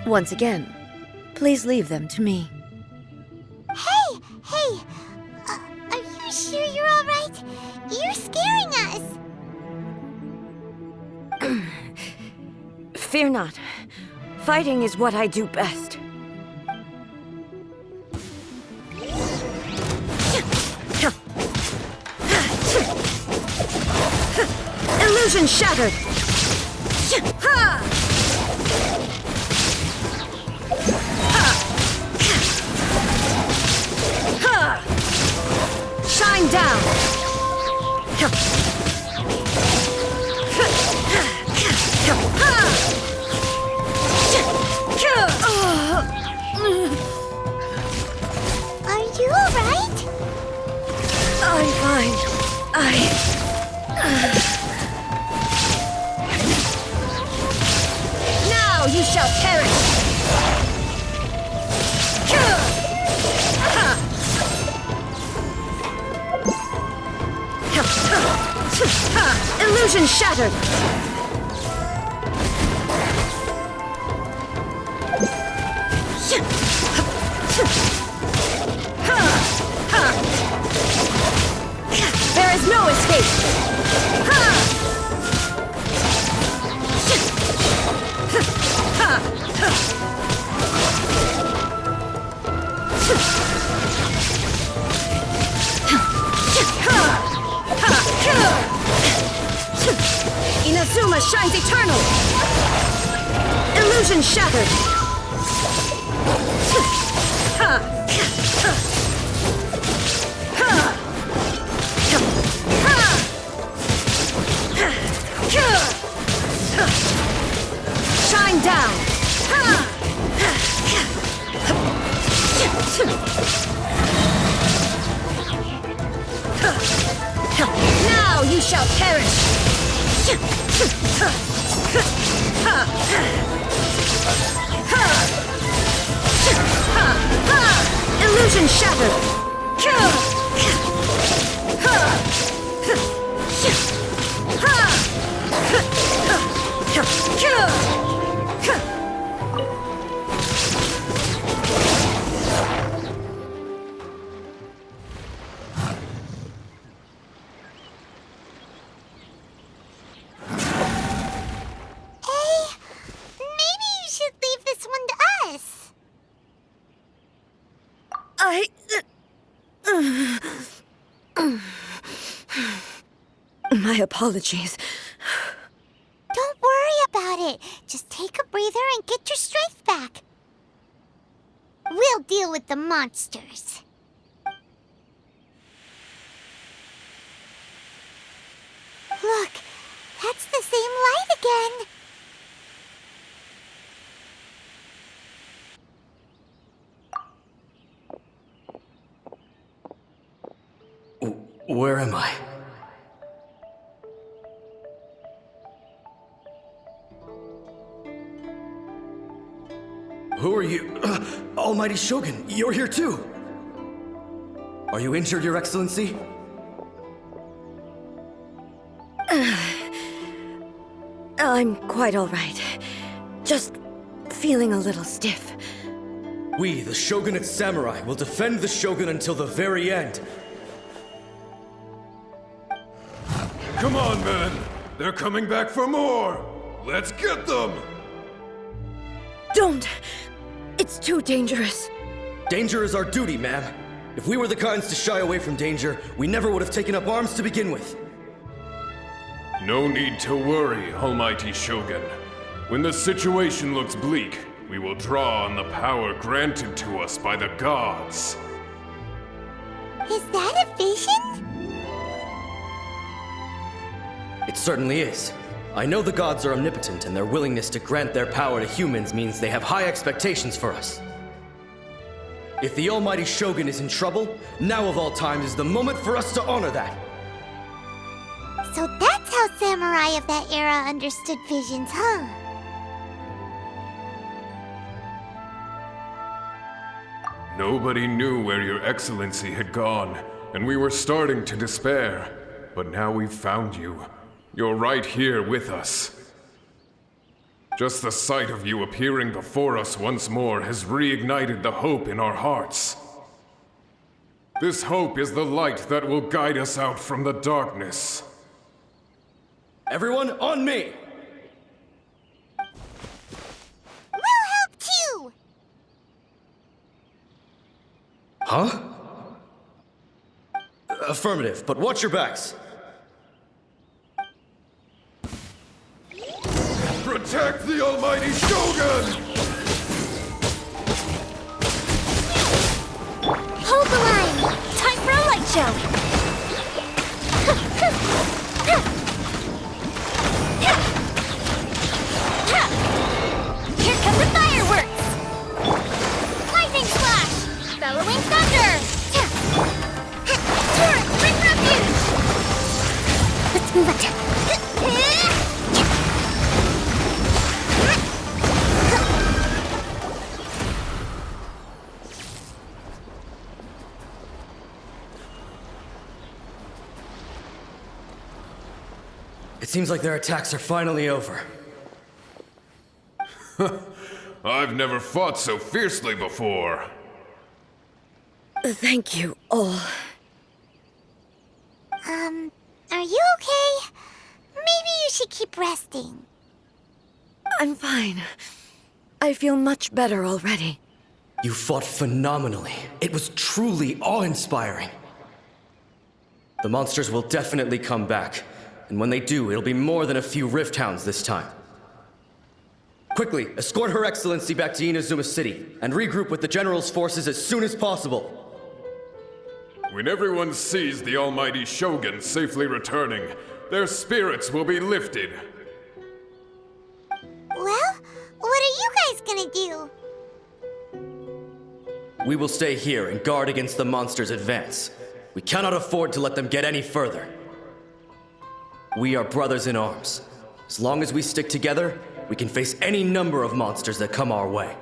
Once again, please leave them to me. Hey! Are you sure you're alright? You're scaring us! Fear not. Fighting is what I do best. Illusion shattered! Shine down! Are you alright? I'm fine. Now you shall perish! Illusion shattered! There is no escape! Inazuma shines eternal! Illusion shattered! Shine down! Now you shall perish! Illusion shattered! My apologies. Don't worry about it. Just take a breather and get your strength back. We'll deal with the monsters. Look, that's the same light again. Where am I? Who are you? Almighty Shogun, you're here too! Are you injured, Your Excellency? I'm quite all right. Just feeling a little stiff. We, the Shogunate Samurai, will defend the Shogun until the very end. Come on, men! They're coming back for more! Let's get them! Don't! It's too dangerous. Danger is our duty, ma'am. If we were the kinds to shy away from danger, we never would have taken up arms to begin with. No need to worry, Almighty Shogun. When the situation looks bleak, we will draw on the power granted to us by the gods. Is that a vision? It certainly is. I know the gods are omnipotent, and their willingness to grant their power to humans means they have high expectations for us. If the Almighty Shogun is in trouble, now of all times is the moment for us to honor that. So that's how samurai of that era understood visions, huh? Nobody knew where Your Excellency had gone, and we were starting to despair. But now we've found you. You're right here with us. Just the sight of you appearing before us once more has reignited the hope in our hearts. This hope is the light that will guide us out from the darkness. Everyone, on me! We'll help too! Huh? Affirmative, but watch your backs. Protect the almighty Shogun! Hold the line! Time for a light show! Here come the fireworks! Lightning slash! Bellowing thunder! Torrent, bring refuge! Let's move on. It seems like their attacks are finally over. I've never fought so fiercely before. Thank you all. Are you okay? Maybe you should keep resting. I'm fine. I feel much better already. You fought phenomenally. It was truly awe-inspiring. The monsters will definitely come back. And when they do, it'll be more than a few Rift Hounds this time. Quickly, escort Her Excellency back to Inazuma City, and regroup with the General's forces as soon as possible. When everyone sees the almighty Shogun safely returning, their spirits will be lifted. Well, what are you guys gonna do? We will stay here and guard against the monsters' advance. We cannot afford to let them get any further. We are brothers in arms. As long as we stick together, we can face any number of monsters that come our way.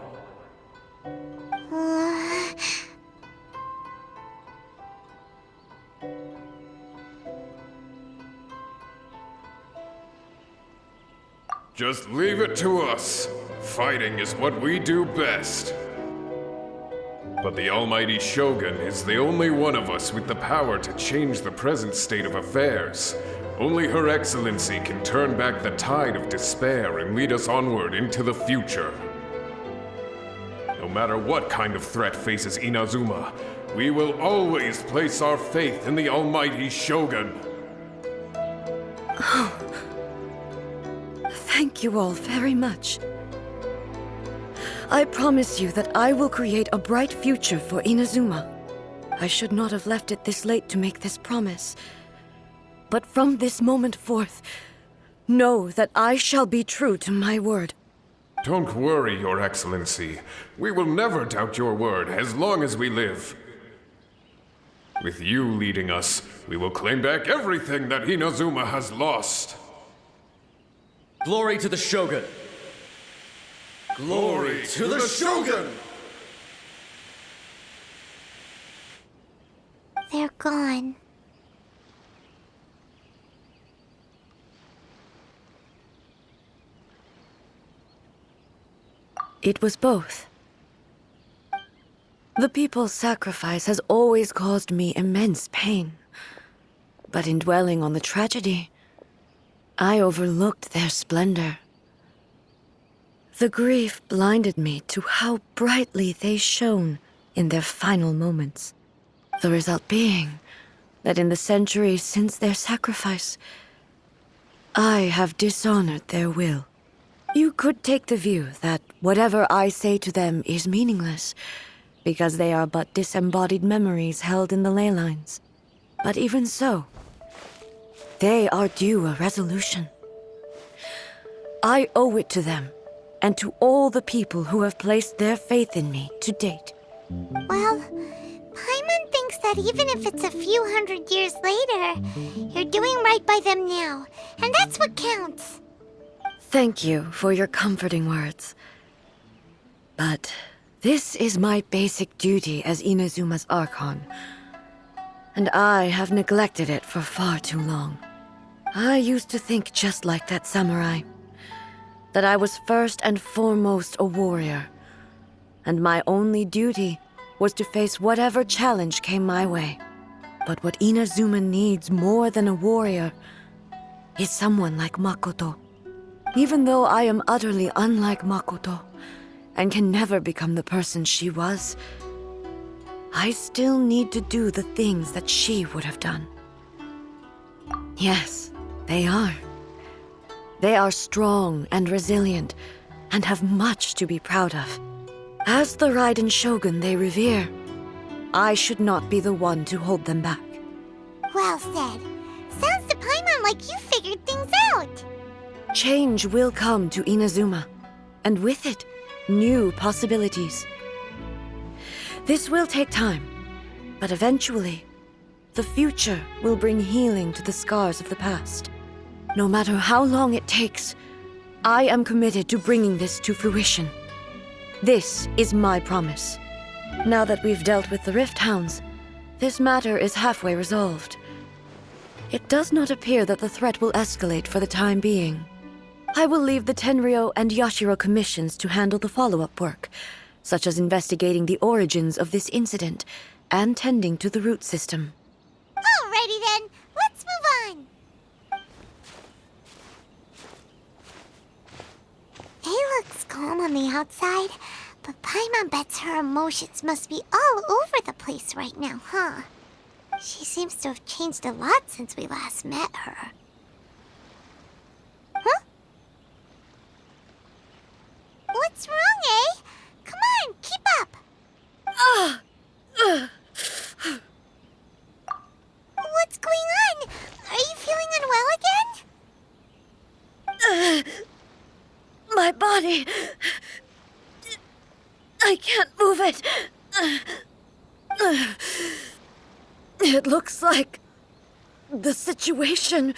Just leave it to us. Fighting is what we do best. But the almighty Shogun is the only one of us with the power to change the present state of affairs. Only Her Excellency can turn back the tide of despair and lead us onward into the future. No matter what kind of threat faces Inazuma, we will always place our faith in the almighty Shogun. Thank you all very much. I promise you that I will create a bright future for Inazuma. I should not have left it this late to make this promise. But from this moment forth, know that I shall be true to my word. Don't worry, Your Excellency. We will never doubt your word as long as we live. With you leading us, we will claim back everything that Inazuma has lost. Glory to the Shogun! Glory to the Shogun! They're gone. It was both. The people's sacrifice has always caused me immense pain. But in dwelling on the tragedy, I overlooked their splendor. The grief blinded me to how brightly they shone in their final moments. The result being that in the centuries since their sacrifice, I have dishonored their will. You could take the view that whatever I say to them is meaningless, because they are but disembodied memories held in the ley lines. But even so, they are due a resolution. I owe it to them, and to all the people who have placed their faith in me to date. Well, Paimon thinks that even if it's a few hundred years later, you're doing right by them now, and that's what counts. Thank you for your comforting words. But this is my basic duty as Inazuma's Archon, and I have neglected it for far too long. I used to think just like that samurai. that I was first and foremost a warrior, and my only duty was to face whatever challenge came my way. But what Inazuma needs more than a warrior is someone like Makoto. Even though I am utterly unlike Makoto and can never become the person she was, I still need to do the things that she would have done. Yes, they are. They are strong and resilient and have much to be proud of. As the Raiden Shogun they revere, I should not be the one to hold them back. Well said. Sounds to Paimon like you figured things out. Change will come to Inazuma, and with it, new possibilities. This will take time, but eventually, the future will bring healing to the scars of the past. No matter how long it takes, I am committed to bringing this to fruition. This is my promise. Now that we've dealt with the Rift Hounds, this matter is halfway resolved. It does not appear that the threat will escalate for the time being. I will leave the Tenryo and Yashiro commissions to handle the follow-up work, such as investigating the origins of this incident and tending to the root system. Alrighty then, let's move on. It looks calm on the outside, but Paimon bets her emotions must be all over the place right now, huh? She seems to have changed a lot since we last met her. Huh? What's wrong, eh? Come on, keep up! What's going on? Are you feeling unwell again? My body... I can't move it. It looks like the situation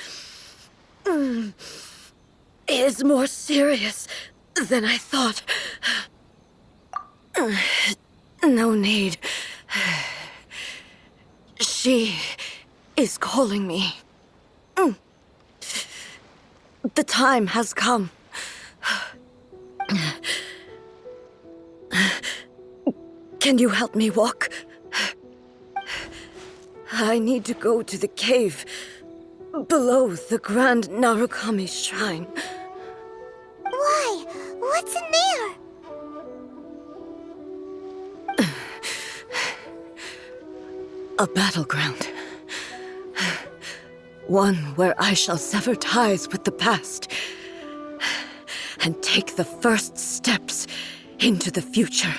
is more serious than I thought. No need. She is calling me. The time has come. Can you help me walk? I need to go to the cave below the Grand Narukami Shrine. Why? What's in there? A battleground. One where I shall sever ties with the past and take the first steps into the future.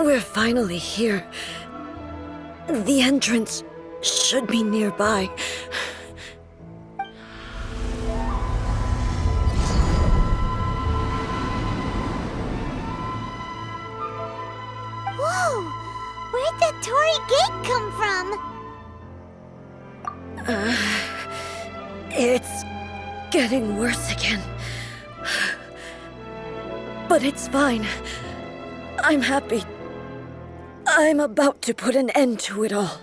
We're finally here. The entrance should be nearby. Whoa! Where'd that Torii gate come from? It's getting worse again. But it's fine. I'm happy. I'm about to put an end to it all.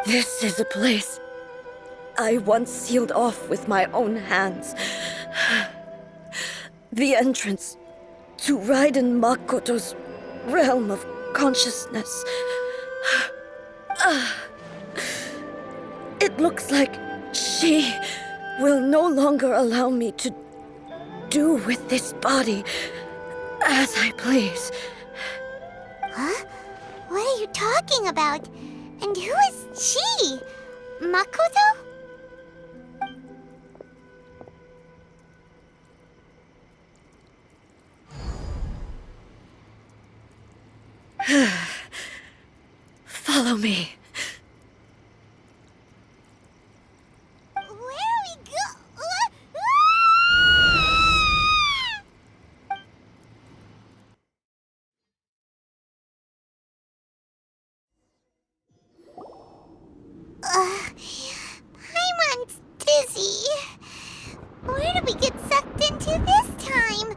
This is a place I once sealed off with my own hands. The entrance to Raiden Makoto's realm of consciousness. It looks like she will no longer allow me to do with this body as I please. Huh? What are you talking about? And who is she? Makoto? Follow me. Where are we go? Paimon's dizzy. Where did we get sucked into this time?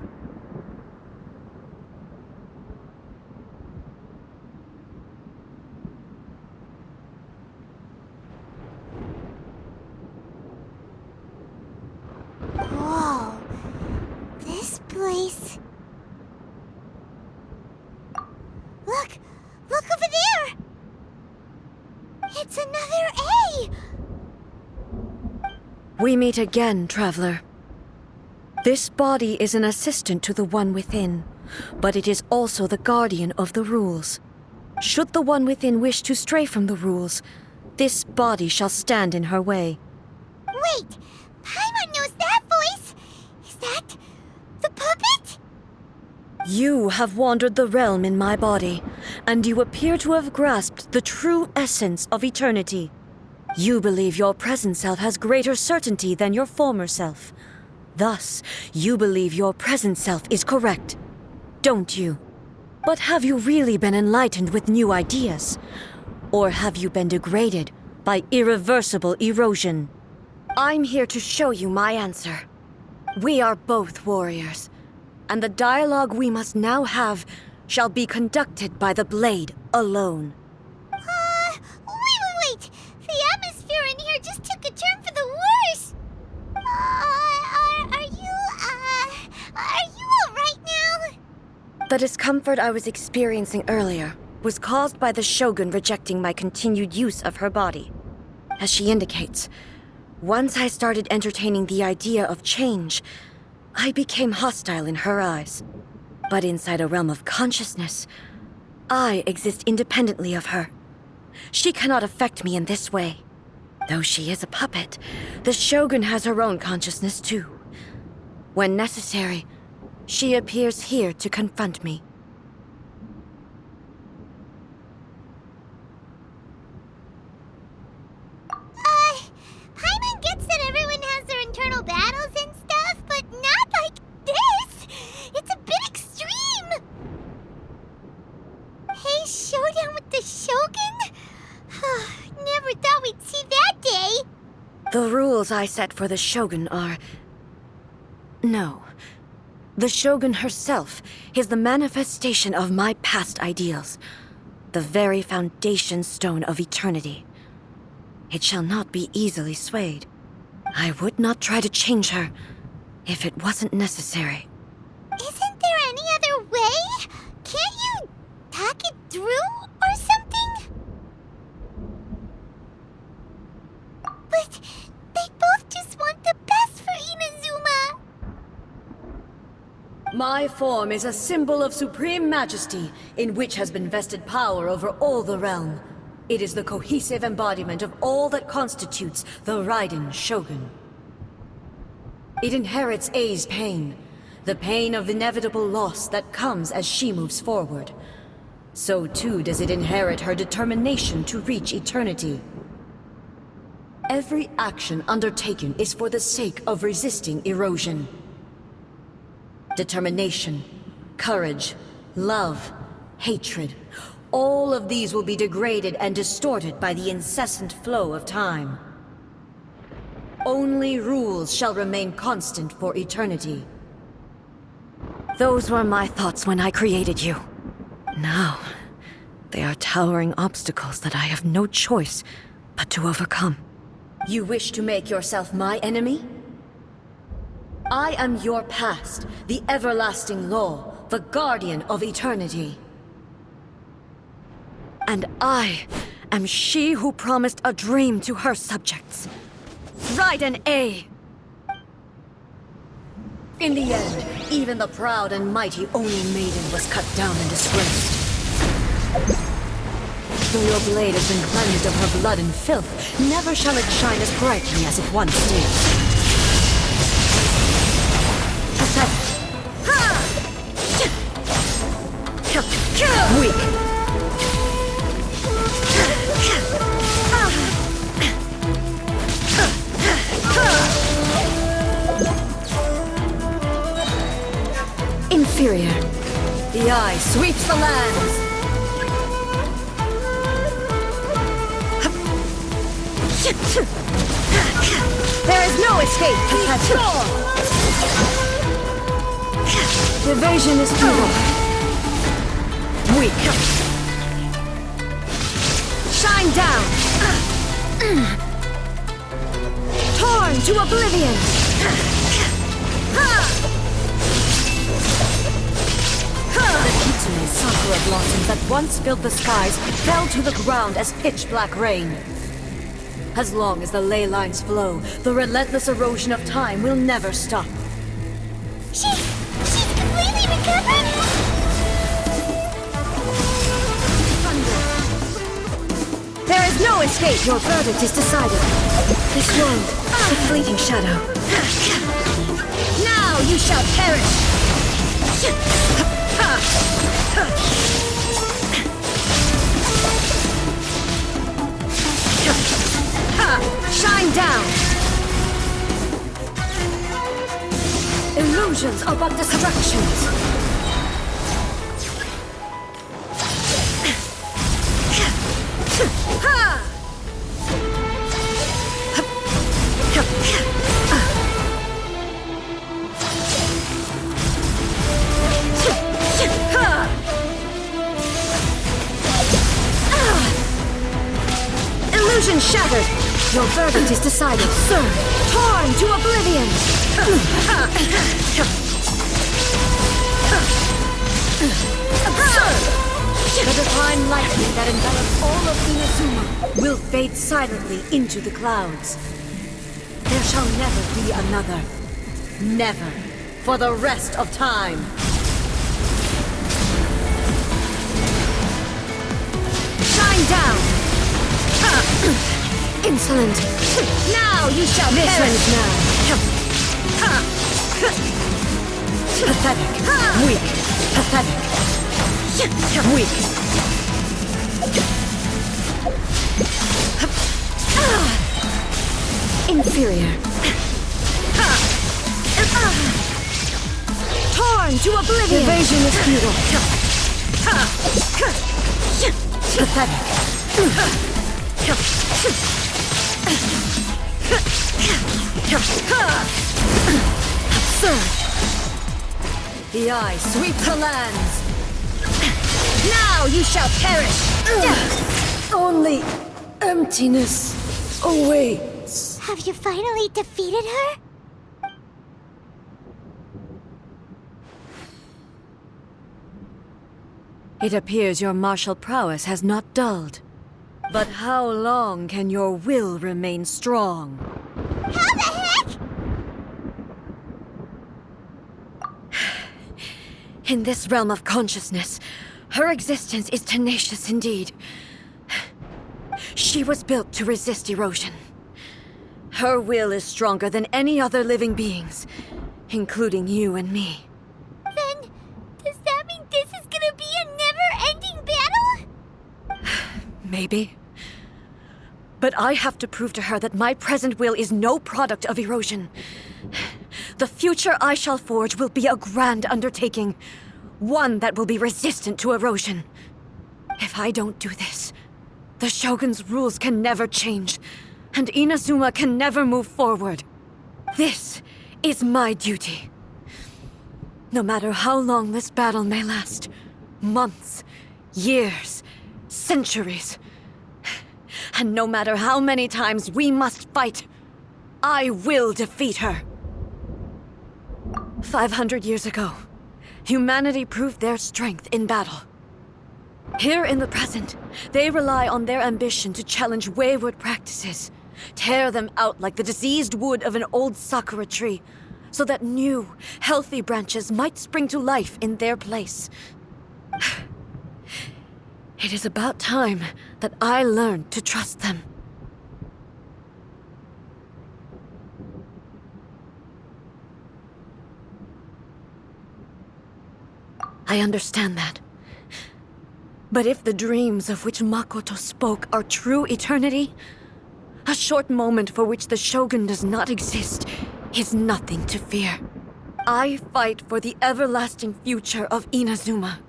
Whoa. This place. Look! Look over there! It's another A! We meet again, traveler. This body is an assistant to the one within, but it is also the guardian of the rules. Should the one within wish to stray from the rules, this body shall stand in her way. Wait! Paimon knows that voice! Is that the puppet? You have wandered the realm in my body, and you appear to have grasped the true essence of eternity. You believe your present self has greater certainty than your former self. Thus, you believe your present self is correct, don't you? But have you really been enlightened with new ideas? Or have you been degraded by irreversible erosion? I'm here to show you my answer. We are both warriors, and the dialogue we must now have shall be conducted by the blade alone. Wait! The atmosphere in here just took a turn for the worse! Are you alright now? The discomfort I was experiencing earlier was caused by the Shogun rejecting my continued use of her body. As she indicates, once I started entertaining the idea of change, I became hostile in her eyes. But inside a realm of consciousness, I exist independently of her. She cannot affect me in this way. Though she is a puppet, the Shogun has her own consciousness too. When necessary, she appears here to confront me. Paimon gets that everyone has their internal battles and stuff, but not like this! It's a bit extreme! Hey, showdown with the Shogun? Never thought we'd see that day! The rules I set for the Shogun are... No. The Shogun herself is the manifestation of my past ideals. The very foundation stone of eternity. It shall not be easily swayed. I would not try to change her if it wasn't necessary. Isn't there any other way? Can't you talk it through or something? But they both just want the best for Inazuma. My form is a symbol of supreme majesty, in which has been vested power over all the realm. It is the cohesive embodiment of all that constitutes the Raiden Shogun. It inherits Ei's pain, the pain of inevitable loss that comes as she moves forward. So too does it inherit her determination to reach eternity. Every action undertaken is for the sake of resisting erosion. Determination, courage, love, hatred, all of these will be degraded and distorted by the incessant flow of time. Only rules shall remain constant for eternity. Those were my thoughts when I created you. Now, they are towering obstacles that I have no choice but to overcome. You wish to make yourself my enemy? I am your past, the everlasting law, the guardian of eternity. And I am she who promised a dream to her subjects. Raiden A, In the end, even the proud and mighty Oni Maiden was cut down and disgraced. Though your blade has been cleansed of her blood and filth, never shall it shine as brightly as it once did. Pathetic. Weak. Inferior. The eye sweeps the lands. There is no escape. Evasion is futile. Weak. Shine down. Torn to oblivion. The kitsune sakura blossoms that once filled the skies fell to the ground as pitch-black rain. As long as the ley lines flow, the relentless erosion of time will never stop. She's completely recovered? There is no escape. Your verdict is decided. This world, a fleeting shadow. Now you shall perish. Shine down. Illusions are but distractions. Illusion shattered. Your verdict is decided. Sir, torn to oblivion. Absurd! The divine lightning that envelops all of Inazuma will fade silently into the clouds. There shall never be another. Never. For the rest of time. Shine down! Insolent! Now you shall perish! Now! Pathetic! Weak! Pathetic! Weak! Inferior! Torn to oblivion! Evasion is futile! Pathetic! Absurd! The eye sweeps the lands! Now you shall perish! Only emptiness awaits. Have you finally defeated her? It appears your martial prowess has not dulled. But how long can your will remain strong? How the heck? In this realm of consciousness, her existence is tenacious indeed. She was built to resist erosion. Her will is stronger than any other living being's, including you and me. Then, does that mean this is gonna be a never-ending battle? Maybe. But I have to prove to her that my present will is no product of erosion. The future I shall forge will be a grand undertaking. One that will be resistant to erosion. If I don't do this, the Shogun's rules can never change, and Inazuma can never move forward. This is my duty. No matter how long this battle may last, months, years, centuries, and no matter how many times we must fight, I will defeat her. 500 years ago, humanity proved their strength in battle. Here in the present, they rely on their ambition to challenge wayward practices, tear them out like the diseased wood of an old sakura tree, so that new, healthy branches might spring to life in their place. It is about time that I learned to trust them. I understand that. But if the dreams of which Makoto spoke are true eternity, a short moment for which the Shogun does not exist is nothing to fear. I fight for the everlasting future of Inazuma.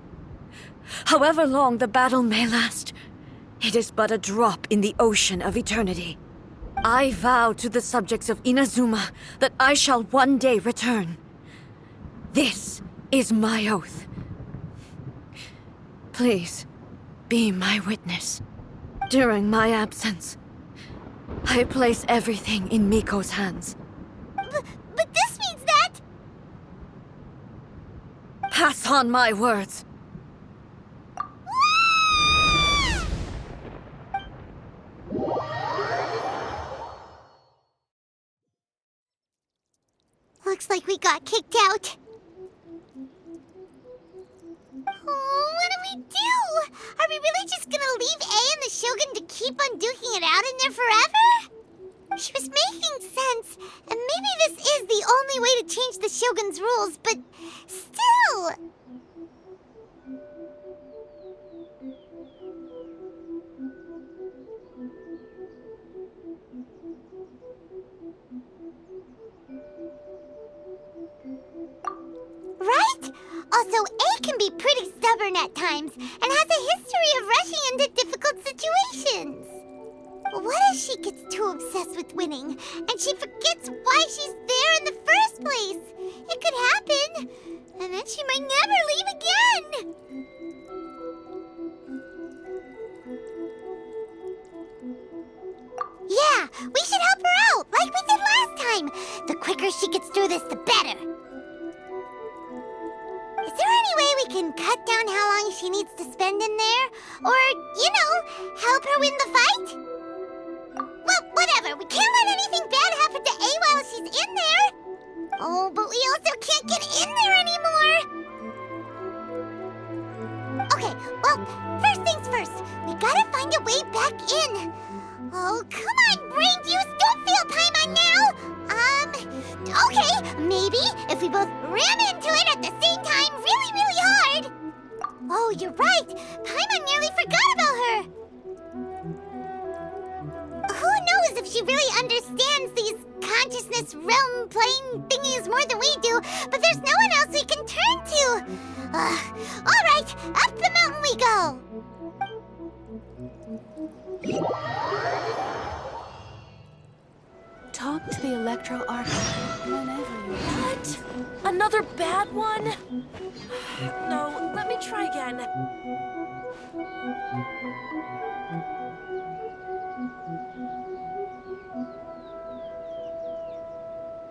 However long the battle may last, it is but a drop in the ocean of eternity. I vow to the subjects of Inazuma that I shall one day return. This is my oath. Please, be my witness. During my absence, I place everything in Miko's hands. But this means that... Pass on my words. Looks like we got kicked out. Oh, what do we do? Are we really just gonna leave A and the Shogun to keep on duking it out in there forever? She was making sense, and maybe this is the only way to change the Shogun's rules, but still... Right? Also, A can be pretty stubborn at times, and has a history of rushing into difficult situations. What if she gets too obsessed with winning, and she forgets why she's there in the first place? It could happen, and then she might never leave again. Yeah, we should help her out, like we did last time. The quicker she gets through this, the better. Is there any way we can cut down how long she needs to spend in there? Or, help her win the fight? Well, whatever. We can't let anything bad happen to A while she's in there. Oh, but we also can't get in there anymore. Okay, well, first things first. We gotta find a way back in. Oh, come on, brain juice. Don't feel Paimon now. Okay, maybe if we both ram into it at the same time really, really hard. Oh, you're right. Paimon nearly forgot about her. Who knows if she really understands these consciousness realm plane thingies more than we do, but there's no one else we can turn to. All right, up the mountain we go. Talk to the Electro Archive whenever you want. What? Another bad one? No, let me try again.